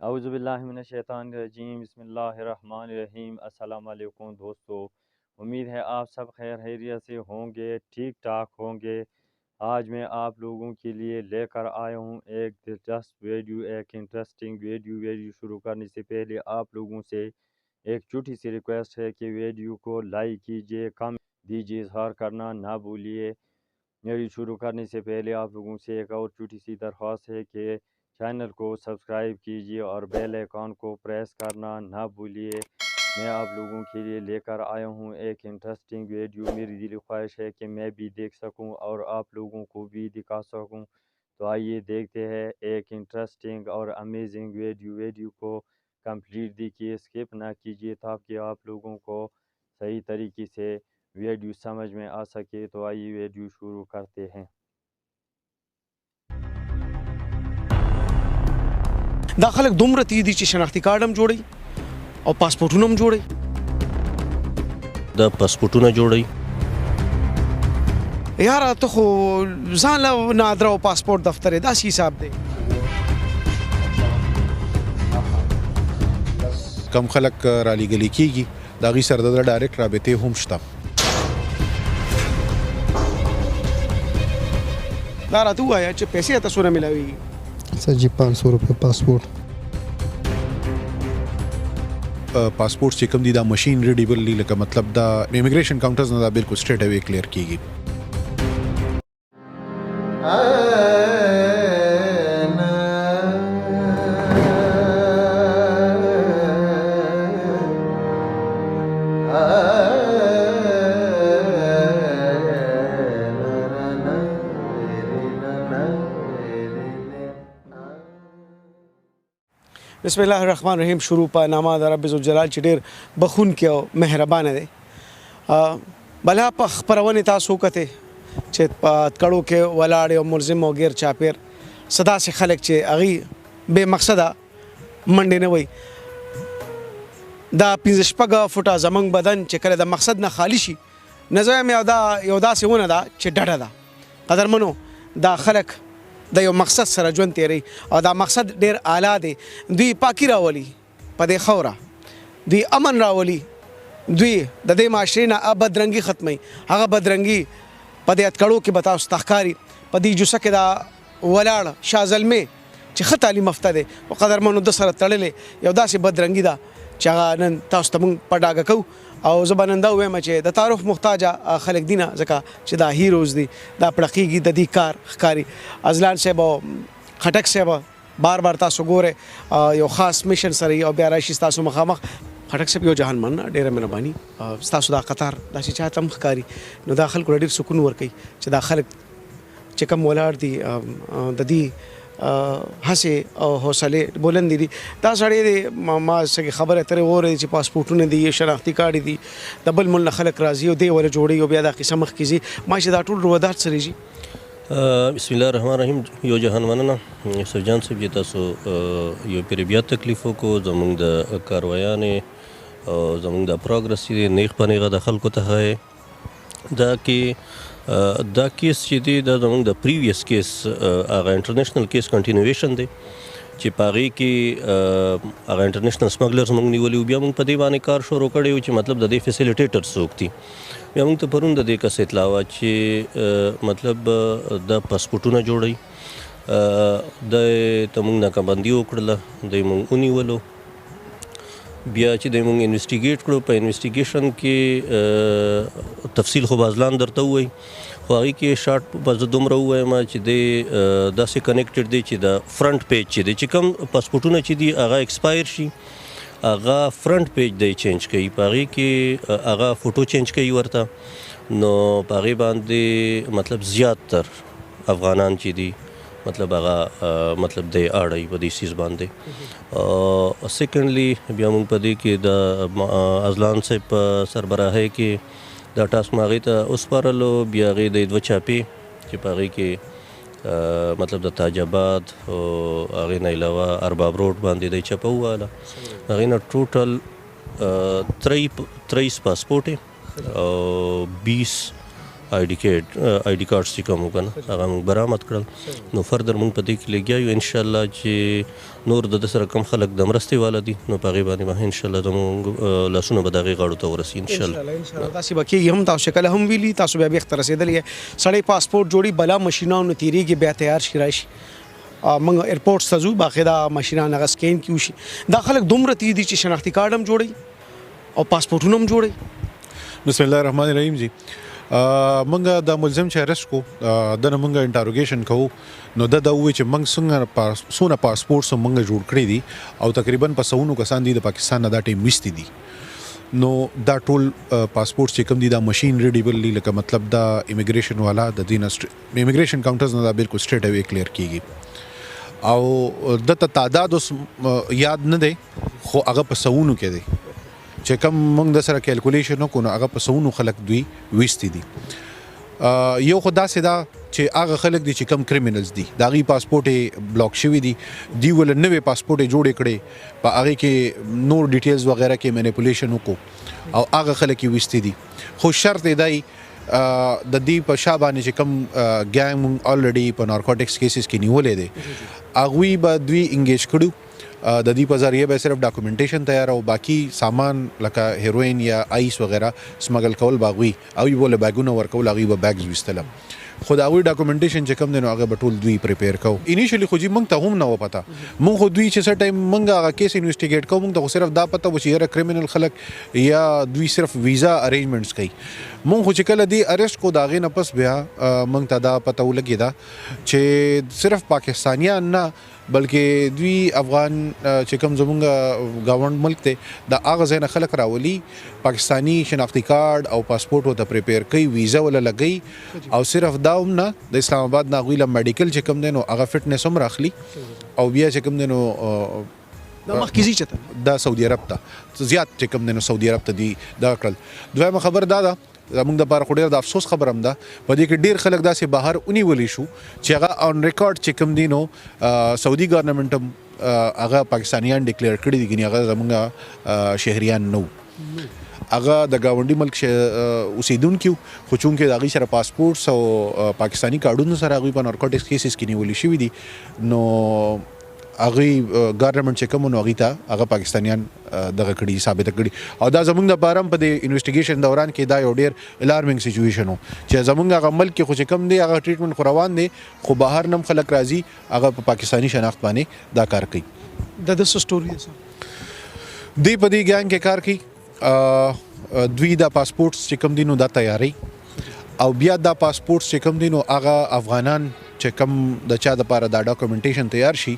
औज़ुबिल्लाहिमिनश्शैतानिर्रजीम बिस्मिल्लाहिर्रहमानिर्रहीम। अस्सलाम वालेकुम दोस्तों, उम्मीद है आप सब खैर खैरियत से होंगे, ठीक ठाक होंगे। आज मैं आप लोगों के लिए लेकर आया हूँ एक दिलचस्प वीडियो, एक इंटरेस्टिंग वीडियो शुरू करने से पहले आप लोगों से एक छोटी सी रिक्वेस्ट है कि वीडियो को लाइक कीजिए, कमेंट दीजिए, इज़हार करना ना भूलिए। वीडियो शुरू करने से पहले आप लोगों से एक और छोटी सी दरख्वास्त है कि चैनल को सब्सक्राइब कीजिए और बेल आइकॉन को प्रेस करना ना भूलिए। मैं आप लोगों के लिए लेकर आया हूँ एक इंटरेस्टिंग वीडियो। मेरी दिली ख्वाहिश है कि मैं भी देख सकूँ और आप लोगों को भी दिखा सकूँ। तो आइए देखते हैं एक इंटरेस्टिंग और अमेजिंग वीडियो को कंप्लीट देखिए, स्किप ना कीजिए ताकि आप लोगों को सही तरीके से वीडियो समझ में आ सके। तो आइए वीडियो शुरू करते हैं। دا خلک دومره تېز دي چې شناختي کارت هم جوړوي او پاسپورټونه هم جوړوي. دا پاسپورټونه جوړوي. یاره ته خو ځان له نادره او پاسپورټ دفتر یې داسې حساب دی. کم خلک رالیږلي کېږي د هغوی سره د ډایرکټ رابطې هم شته. دا راته ووایه چې پیسې ته څومره میلاویږي؟ सर जी 500 रुपये पासपोर्ट. پاسپورټ چې کوم دي دا مشین ریډیبل دي، لکه مطلب دا امیګریشن کاونټرز نه دا بالکل سټریټ اوی کلیر کیږي. بسم الله الرحمن الرحیم. شروع په نامه د رب ذوالجلال چې ډېر بخونکی او مهربانه دی. بلا په خپرونې تاسو وکتې چې په کړو کې ولاړ او ملزم او غیر چاپیر صدا سي خلک چې اغي بے مقصده منډې نه وي. دا 15 فوټه زمنګ بدن چې کله د مقصد نه خالی شي نظر مې یو داسې ونه ده چې ډډه ده. قدرمنو دا خلک د یو مقصد سره ژوند تیری او دا مقصد ډیر اعلی دی. دوی پاکی راولي په دې خوره، دوی امن راولي، دوی د دې معاشرې نه بدرنګي ختمي. هغه بدرنګي په دې اتکړو کې بتاو ستخکاری په دې جوسه کې دا ولاړ شاه زلمه چې خط تعلیم مفته دی او قدرمنو د سره تړلې یو داسې بدرنګي ده چې هغه نن تاسو ته مونږ پډاګه کوو او زباننده وایم چې د تعارف محتاج خلک دینه ځکه چې دا هیروز دي، دا پړقېږي د دې کار ښکاري. ازلان صاحب او خټک صاحب بار بار تاسو ګوره یو خاص میشن سره او بیا راشي تاسو مخامخ. خټک صاحب یو جهانمن ډېره مهرباني تاسو دا قطار داسې چاته هم ښکاري نو دا خلکو ډېر سکون ورکوي چې دا خلک چې کوم ولاړ دي د دې هڅې او حوصلې بلند دي. دا سړی دی ما څنګه خبره ترې وره چې پاسپورټونه دي، شناختي کارت دي، د بل ملک خلک راځي او دی ولا جوړي او بیا دا قسم مخ کیږي. ما چې دا ټول روادار سره جي. بسم الله الرحمن الرحیم. یو جهان مننه یوسف جان صاحب چې تاسو یو پیر بیا تکلیفو کو زمونږ د کاروایانې او زمونږ د پروګرس دی نیغ په نیغه د خلکو ته دا کې دا کیس چې دی دا زمونږ د پریویس کیس هغه انټرنیشنل کیس کنټینیویشن دی چې په هغې کې هغه انټرنیشنل سمګلرز موږ نیولي وو. بیا موږ په دې باندې کار شروع کړی و چې مطلب د دې فیسیلیټیټر څوک دي. بیا موږ ته پرون د دې کس اطلاع وه چې مطلب د پاسپورټونه جوړوي. د ته موږ ناکابندي وکړله، دی موږ ونیولو. بیا چې دی موږ انویسټیګیټ کړو، په انویسټیګیشن کې تفصیل خو بازلان درته ووایي، خو هغې کې شارټ به زه دومره ووایم چې دی داسې کنیکټډ دی چې د فرنټ پیج چې دی چې کوم پاسپورټونه چې دي هغه ایکسپایر شي هغه فرنټ پیج دی چینج کوي، په هغې کې هغه فوټو چینج کوي ورته. نو په هغې باندې مطلب زیات تر افغانان چې دي مطلب هغه مطلب دی اړوي په دې سیز باندې. سیکنډلی بیا موږ په دې کې د ازلان صاحب په سربراهۍ کې دا ټاسک ما هغې ته وسپارلو. بیا هغې د 2 چاپې چې په هغې کې مطلب د تاج آباد او هغې نه علاوه ارباب روډ باندې دی چپه وواله. هغې نه ټوټل 23 پاسپورټ او 20 آی ډي کارډز چې کوم کنه هغه موږ برآمد کړل نو فردر موږ په دې کې لګیا یو ان شاء الله چې نور د سره کم خلک د مرستې والا دي نو په هغې باندې به ان شاء الله زموږ لاسونه به د هغې غاړو ته ورسي ان شاء الله داسې به کېږي هم تاسو کله هم ویلي تاسو بیا بیخته رسېدلی یې سړی پاسپورټ جوړي بلا مشینانو تېرېږي بیا تیار شي راشي موږ ایرپورټس ته ځو باقاعده ماشینان هغه سکین کې وشي دا خلک دومره تېز دي چې شناختي کارډ هم جوړوي او پاسپورټونه هم جوړوي بسم الله الرحمن الرحیم جی منګه د ملزم چې ارست کو دنه منګه انټروګیشن کوو نو د وی چې منګ څنګه سونه پاسپورټ سم منګه جوړ کړی دي او تقریبا په 100 کسان دي د پاکستان نه دا ټیم وستي دي نو دا ټول پاسپورټ چې کوم دي دا ماشين ریډیبل لکه مطلب دا امیګریشن والا د دین امیګریشن کاونټرز نه دا بالکل سټریټ اوی کلیر کیږي او د تعداد یاد نه دی خو هغه په 100 کې دی چې کوم موږ د سره کیلکولیشن وکړو نو هغه په 100 خلک دوی وستي دي یو خدا سدا چې هغه خلک دي چې کم کریمینلز دي دا غي پاسپورټ بلاک شوی دي دی ول نوې پاسپورټ جوړ کړي په هغه کې نور ډیټیلز وغیرہ کې مینیپولیشن وکړو او هغه خلک یې وستي دي خو شرط دی د دې په شابانه چې کم ګینګ الریډي په نارکوټکس کیسز کې نیولې دي اغوی به دوی انګیج کړو د دې په ذریعہ به صرف ډاکومنټیشن تیار او باقی سامان لکه هیروین یا آیس وغیرہ سمګل کول باغوي او یې بوله بیگونه ورکول هغه به بیگز وستلم خداوی ډاکومنټیشن چې کوم دی نو هغه به ټول دوی پریپیر کو انیشلی خو جی موږ ته هم نه و پتا موږ خو دوی چې سر ټایم موږ هغه کیس انویسټیګیټ کوو موږ ته صرف دا پته و چې یره کریمینل خلک یا دوی صرف ویزا ارینجمنټس کوي موږ خو چې کله دی ارست کو داغې نه پس بیا موږ ته دا پته ولګی دا چې صرف پاکستانیان نه بلکې دوی افغان چې کوم زمونږ گاونډ ملک ته د هغه ځای نه خلک راولي پاکستانی شناختی کارډ او پاسپورټ ورته پریپیر کوي ویزا ولا لګي او صرف دا هم نه د اسلام آباد نه غویله میډیکل چې کوم دی نو هغه فټنس هم راخلي او بیا چې کوم دی نو دا مخکې ځي چته دا سعودي عرب ته زیات چې کوم دی نو سعودي عرب ته دی دا کړل دویمه خبر دا زموږ د بار خو ډیر د افسوس خبر هم ده په دې کې ډیر خلک داسې بهر ونیولی شو چې هغه آن ریکارډ چې کوم دی نو سعودي ګورنمنټ هم هغه پاکستانیان ډیکلیئر کړي دي ګنې هغه زموږ شهریان نو هغه د گاونډي ملک اوسیدونکو خو چونکې د هغوی سره پاسپورټس او پاکستاني کارډونو سره هغوی په نارکوټکس کیسز کې نیولي شوي دي نو هغوی ګورنمنټ چې کوم نو هغوی ته هغه پاکستانیان دغه کړي ثابته کړي او دا زمونږ د پاره په د انویسټیګیشن دوران کې دا یو ډیر الارمینګ سچویشن و چې زمونږ هغه ملک کې خو چې کوم دی هغه ټریټمنټ خو روان دی خو بهر نم خلک راځي هغه په پاکستانی شناخت باندې دا کار کوي د سټوري دی په دې ګانګ کې کار کوي دوی دا پاسپورټ چې کوم دی نو دا تیاری او بیا دا پاسپورټ چې کوم دی نو هغه افغانان چې کوم د چا د پاره دا ډاکومنټیشن تیار شي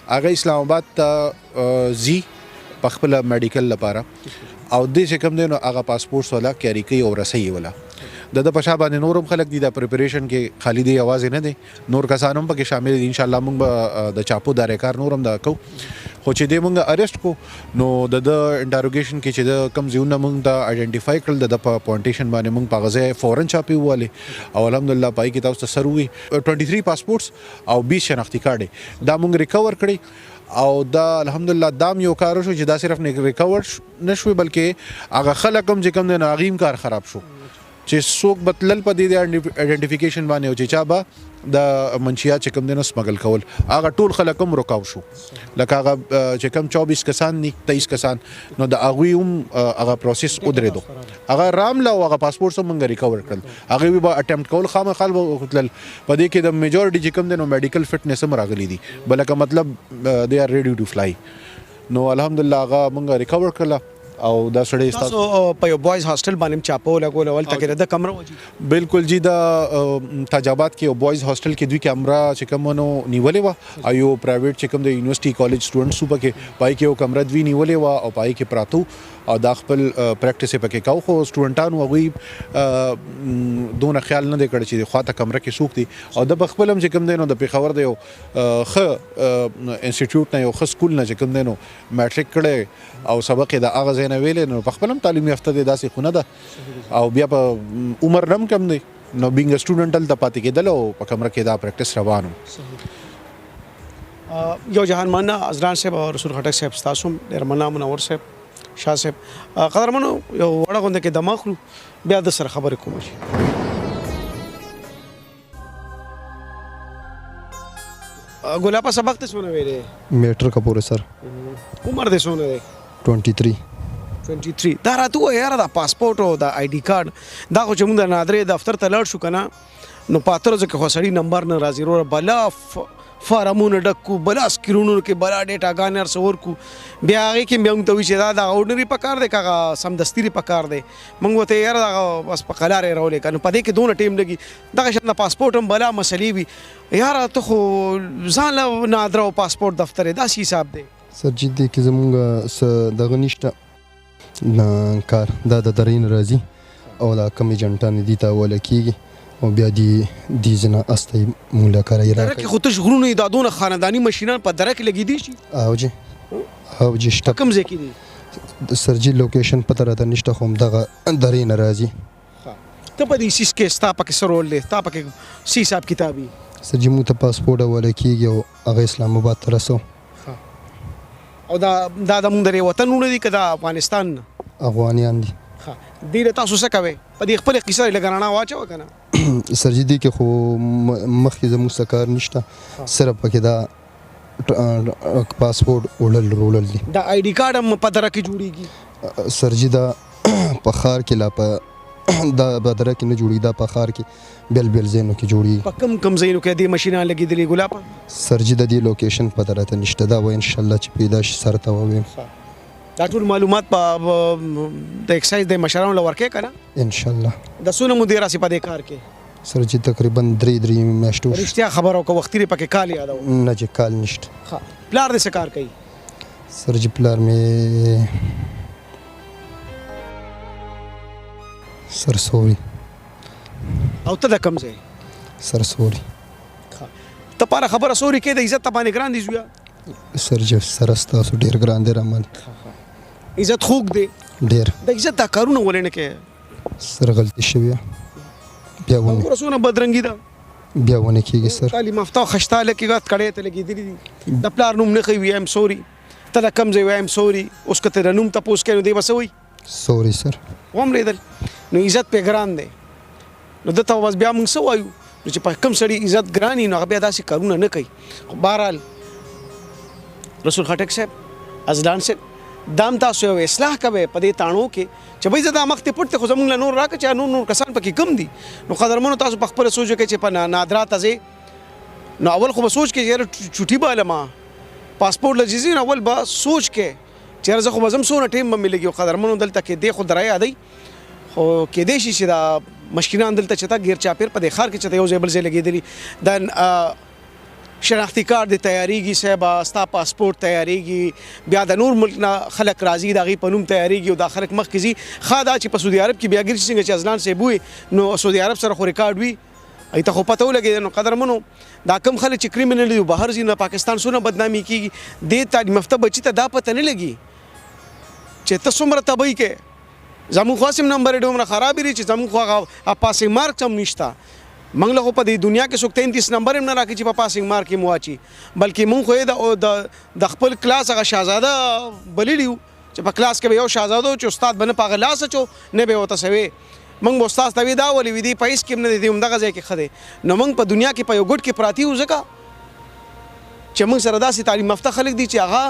هغه اسلام آباد ته زی په خپل میډیکل لپاره او د چې کوم دی نو هغه پاسپورټ ولا کیری کوي او رسي ولا د پښا باندې نورم خلک دي د پریپریشن کې خالی دی आवाज نه دي نور کسان هم پکې شامل دي ان شاء الله موږ د چاپو دارې کار نورم دا کو خو چې دی موږ ارست کو نو د انټروګیشن کې چې د کم زیونه موږ دا آئیډنټیفای کړل د پوینټیشن باندې موږ په غزه فورن چاپی واله او الحمدلله پای کې تاسو سره وي 23 پاسپورټس او 20 شناختی کارت دا موږ ریکور کړی او دا الحمدلله دام یو کار شو چې دا صرف نه ریکور نشوي بلکې هغه خلک هم چې کوم د ناغیم کار خراب شو چې څوک بتلل په دې آئیډنټیفیکیشن باندې او چې چا به د منشیات چې کوم دی نو سمګل کول هغه ټول خلک هم رکاو شو لکه هغه چې کوم 24 کسان ني 23 کسان نو د هغوی هم هغه پروسس ودرېدو هغه رامله او هغه پاسپورټ هم موږ ریکور کړل هغه به اټمپټ کول خامخال وکړل په دې کې د میجورټي چې کوم دی نو میډیکل فټنس هم راغلي دي بلکې مطلب دے آر ریډي ټو فلای نو الحمدلله هغه موږ ریکور کړل او دا سړی تاسو په یو بوایز هاستل باندې چاپو لګول ول تک د کمره وځي بالکل جی دا تاجاباد کې یو بوایز هاستل کې دوی کمره چې کوم نو نیولې و او یو پرایویټ چې کوم د یونیورسيټي کالج سټوډنټس په کې پای کې یو کمره دوی نیولې و او پای کې پراتو او دا خپل پریکټیس پکې کاو خو سټوډنټانو هغوی دونه خیال نه دی کړی چې خواته کمره کې سوق دي او د بخپل هم چې کوم دی نو د پیښور د یو خ انسټیټیوټ نه یو خ سکول نه چې کوم دی نو میټریک کړی او سبق د اغه زین ویلې نو په خپل هم تعلیم یافته دي داسې خونه ده او بیا په عمر نم کم دی نو بینګ سټوډنټ ال د پاتې کېدل او په کمره کې دا پریکټیس روانو یو جهان مانا ازران صاحب او رسول خټک صاحب تاسو ډېر مننه منور صاحب شاه صاحب قدرمنو یو وړه غونډه کې دماغ بیا د سره خبرې کوم شي ګلابه سبق ته څونه ویلې؟ میټر کا پورې سر عمر دې څونه دی؟ 23. 23. دا راته ووایه یاره دا پاسپورټ او دا آی ډي کارډ دا خو چې موږ د نادرې دفتر ته لاړ شو که نه نو په اتره ځکه خو سړي نمبر نه راځي وروره بلا فارمونه ډک کړو بلا سکرینونو کې بلا ډیټاګانې هر څه ورکړو بیا هغې کې بیا موږ ته وایي چې دا دغه اورډنري پکار دی که هغه سمدستي پکار دی موږ ورته یاره دغه بس په قلار یې راولې که نو په دې کې دونه ټیم لګي دغه شان د پاسپورټ هم بلا مسلې وي یاره ته خو ځان له نادره او پاسپورټ دفتر یې داسې حساب دی سر جی دې کې زمونږ څه دغه نشته کار دا د درې نه راځي او دا کم ایجنټان دي ته حواله کېږي او بیا دې ځنه استه مونږ له کاره یې دره کې خو تش غرونه دا دونه خانداني مشینان په دره کې لګېدي شي او جی شته کوم ځای کې دي؟ سر جی لوکیشن پته راته نشته خو همدغه درې نه راځي ته په دې سیس کې ستا پکې څه رول دی تا پکې څه حساب کتاب وي؟ سر جی مونږ ته پاسپورټ حواله کېږي او هغه اسلام آباد ته رسو او دا د مونږ د وطن نونه دي که د افغانستان نه؟ افغانیان دي دې له تاسو څه کوئ په دې خپلې قیصه لږه رڼا واچوه که نه؟ سر جی دې کې خو مخکې زموږ څه کار نشته صرف پکې دا پاسپورټ وړل رولل دي دا آی ډي کارډ هم په دره کې جوړېږي؟ سر جی دا په ښار کې لا په دا په دره کې نه جوړېږي دا په ښار کې بیل بیل ځایونو کې جوړېږي په کم ځایونو کې دې مشینان لګېدلي ګلابه؟ سر جی د دې لوکیشن پته راته نشته دا به انشاءالله چې پیدا شي سر ته ووایم دا ټول معلومات په د ایکسایز د مشرانو له ورکې که نه؟ انشاءالله. د څونه مودې راسي په دې کار کې؟ سر جی تقریبا 3 میاشتو رښتیا خبره وکړه وختي دې پکې کال یادوه؟ نه چې کال نشته. پلار دې څه کار کوي؟ سر جی پلار مې سرسوري. او ته د کوم ځای؟ سرسوري. ته پاره خبره سوري کې د عزت ته باندې ګران دي زویا؟ سر جی سره ستاسو ډېر ګران دی رحمان. عزت خوږ دی ډېر. د عزت دا کارونه ولې نه کوې؟ سر غلطي شوې بیا ونه ګوره څونه بدرنګي ده بیا ونه کېږي سر. تعلیم یافته خشتاله کې غت کړی ته لګېدلي دي د پلار نوم نه ښیي وي ایم سوري ته د کوم ځای وایي ایم سوري اوس که ته د نوم تپوس کوې نو دی به څه وایي؟ سوري سر. واورېدل نو عزت پې ګران دی نو ده ته بس بیا موږ څه وایو نو چې په کوم سړي عزت ګران وي نو هغه بیا داسې کارونه نه کوي. خو بهرحال رسول خټک صاحب ازلان صاحب دام تاسو یو اصلاح کوئ په دې تاڼو کې چې بھائی زه دا مخ ته پټ دی خو زموږ له نور راکړه چې نور کسان پکې کم دي نو قدرمنو تاسو په خپله سوچ وکړئ چې په نادرا ته ځئ نو اول خو به سوچ کې یاره چوټي به هلمه پاسپورټ له ځي نو اول به سوچ کې چې یاره زه خو به ځم څونه ټایم به مې لګي او قدرمنو دلته کې دی خو درایه دی خو کېدای شي چې دا مشکینان دلته چې تا ګیر چاپیر په دې ښار کې چې ته یو ځای بل ځای لګېدلي دا شناختی کارت دی تیاریږي صاحبه ستا پاسپورټ تیاریږي بیا د نور ملک نه خلک راځي د هغې په نوم تیاریږي او دا خلک مخکې ځي ښه دا چې په سعودي عرب کې بیا ګرځي څنګه چې ازلان صاحب وي نو سعودي عرب سره خو ریکارډ وي هغې ته خو پته ولګېده نو قدرمنو دا کم خلک چې کریمینل دي بهر ځي نه پاکستان څونه بدنامي کېږي دې تعلیم یافته بچي ته دا پته نه لګي چې ته څومره تبۍ کې زموږ خو هسې نمبر یې ډومره خراب لري چې زموږ خو هغه پاسینګ مارک هم نشته موږ له خو په دې دنیا کې څوک 33 نمبر هم نه راکړي چې په پاسینګ مارک یې مو واچي بلکې موږ خو یې د خپل کلاس هغه شهزاده بللي وو چې په کلاس کې به یو شهزاده و چې استاد به نه په هغه لاس اچو نه به یې ورته څه موږ به استاد ته وي دا ولې وي دی په هېڅ کې هم نه دی همدغه ځای کې ښه دی نو موږ په دنیا کې په یو ګوټ کې پراته یو ځکه چې موږ سره داسې تعلیم یافته خلک دي چې هغه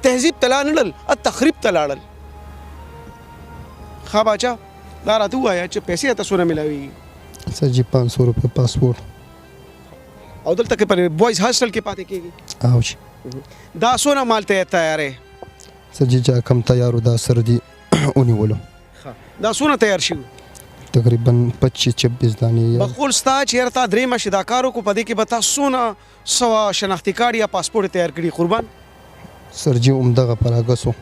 تهذیب ته لاړل التخریب ته لاړل. ښه باچا دا راته ووایه چې پیسې ته څونه میلاویږي؟ سر جی 500 روپے پاسپورٹ. او دلته کې پر بوائز هاسټل کې پاتې کېږي؟ او جی. دا څونه مال ته تیارې؟ سر جی جا کم تیارو دا سر دی ونیولو. دا څونه تیار شي؟ تقریبا 25-26 دانې. بخول ستا چې یاره تا درېیمه شي دا کار وکړو په دې کې به تا څونه سوه شناختي کارت یا پاسپورټ تیار کړي قربان؟ سر جی همدغه پراګسو.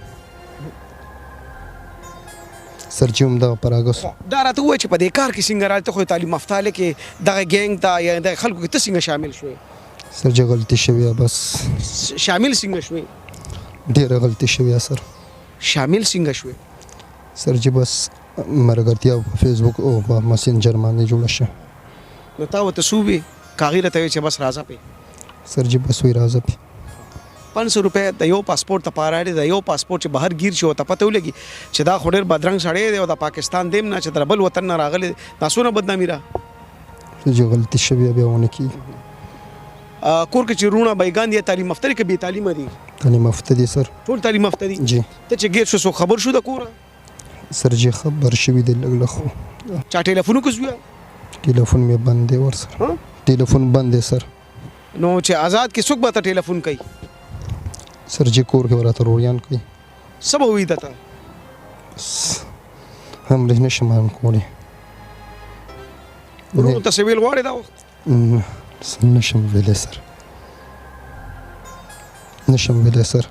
سر جی همدغه پراګسو. دا راته ووایه چې په دې کار کې څنګه راځي ته خو تعلیم یافته هلکې دغه ګینګ ته یا دغه خلکو کې ته څنګه شامل شوې؟ سر جی غلطي شوې بس. شامل څنګه شوې؟ ډېره غلطي شوې سر. شامل څنګه شوې؟ سر جی بس مرګرتیا په فیسبوک او په مسنجر باندې جوړه شوه. نو تا ورته څه وویې که هغې راته ویې چې بس راځه پې؟ سر جی بس وایي راځه پې. 500 روپۍ د یو پاسپورټ لپاره اړ د یو پاسپورټ چې بهر گیر شي ورته پته ولګي چې دا خو ډېر بدرنګ سړی دی او د پاکستان دی نه چې تر بل وطن نه راغلی دا څونه بدنامي ده. چې غلطي شوې بیا ونه کېږي. کور کې چې رونه بیګان دي تعلیم یافته دي که بې تعلیمه دي؟ تعلیم یافته دي سر. ټول تعلیم یافته دي. جی ته چې ګیر شو څوک خبر شو د کوره؟ سر جی خبر شوي دی لږ لږ خو چا ټلیفون وکړ بیا؟ ټلیفون مې بند دی ورسره. ټلیفون بند دی سر. نو چې آزاد کې څوک به ته ټلیفون کوي؟ سر جی کور کې وراته روړیان کوي. څه به وایي درته؟ هم نشم هم کولی. ورونو ته څه ویل غواړې دا وخت؟ نشم ویلی سر. نشم ویلی سر.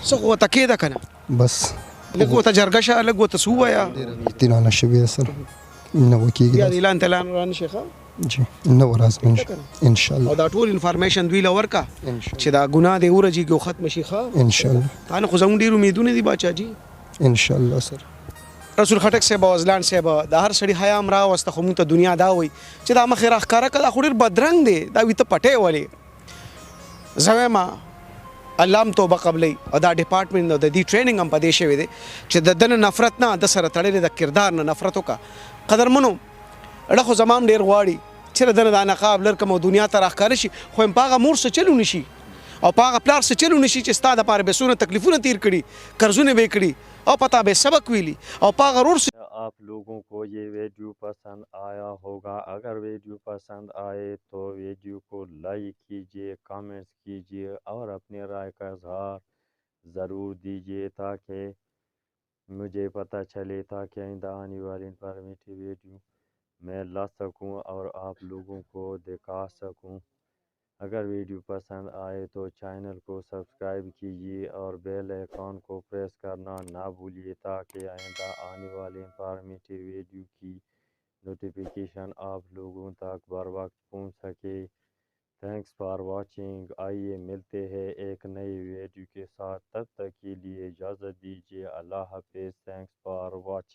څه خو ورته کېده که نه؟ بس لږ ورته جرګه شه، لږ ورته څه ووایه. اطمینانه شوي ده سر. نه وکېږي بیا د اعلان تلان را نه شي ښه؟ جی نه ورازم انشاءالله. او دا ټول انفارمیشن دوی له ورکه چې دا ګناه دی ورجېږي او ختمه شي ښه؟ انشاءالله. تا نه خو زموږ ډېر امیدونه دي باچا جي. انشاءالله سر. رسول خټک صاحب او ازلان صاحب د هر سړي حیا هم راوسته، خو موږ ته دنیا دا وایي چې دا مخې راښکاره کړه دا خو ډېر بدرنګ دی، دا وي ته پټې ولې. زه وایم الله هم توبه قبلوي او دا ډپارټمنټ د دې ټریننګ هم په دې شوی دی چې د ده نه نفرت نه، د سره تړلې د کردار نه نفرت وکړه. قدرمنو اړه خو زما هم ډېر غواړي چې د ده نه دا نقاب لر کړم او دنیا ته راښکاره شي، خو هم په هغه مور څه چلو نه شي او په هغه پلار څه چلو نه شي چې ستا دپاره به څونه تکلیفونه تیر کړي، قرضونه به یې کړي او پتا به سبق ویلی او په هغه رور आप लोगों को ये वीडियो पसंद आया होगा। अगर वीडियो पसंद आए तो वीडियो को लाइक कीजिए, कमेंट्स कीजिए और अपनी राय का इजहार ज़रूर दीजिए ताकि मुझे पता चले, ताकि आइंदा आने वाली इन्फॉर्मेटिव वीडियो मैं ला सकूं और आप लोगों को दिखा सकूं। अगर वीडियो पसंद आए तो चैनल को सब्सक्राइब कीजिए और बेल आइकॉन को प्रेस करना ना भूलिए ताकि आइंदा आने वाले इंफॉर्मेटिव वीडियो की नोटिफिकेशन आप लोगों तक बर वक्त पहुँच सके। Thanks for watching. आइए मिलते हैं एक नई वीडियो के साथ, तब तक के लिए इजाज़त दीजिए। अल्लाह हाफिज़। Thanks for watching.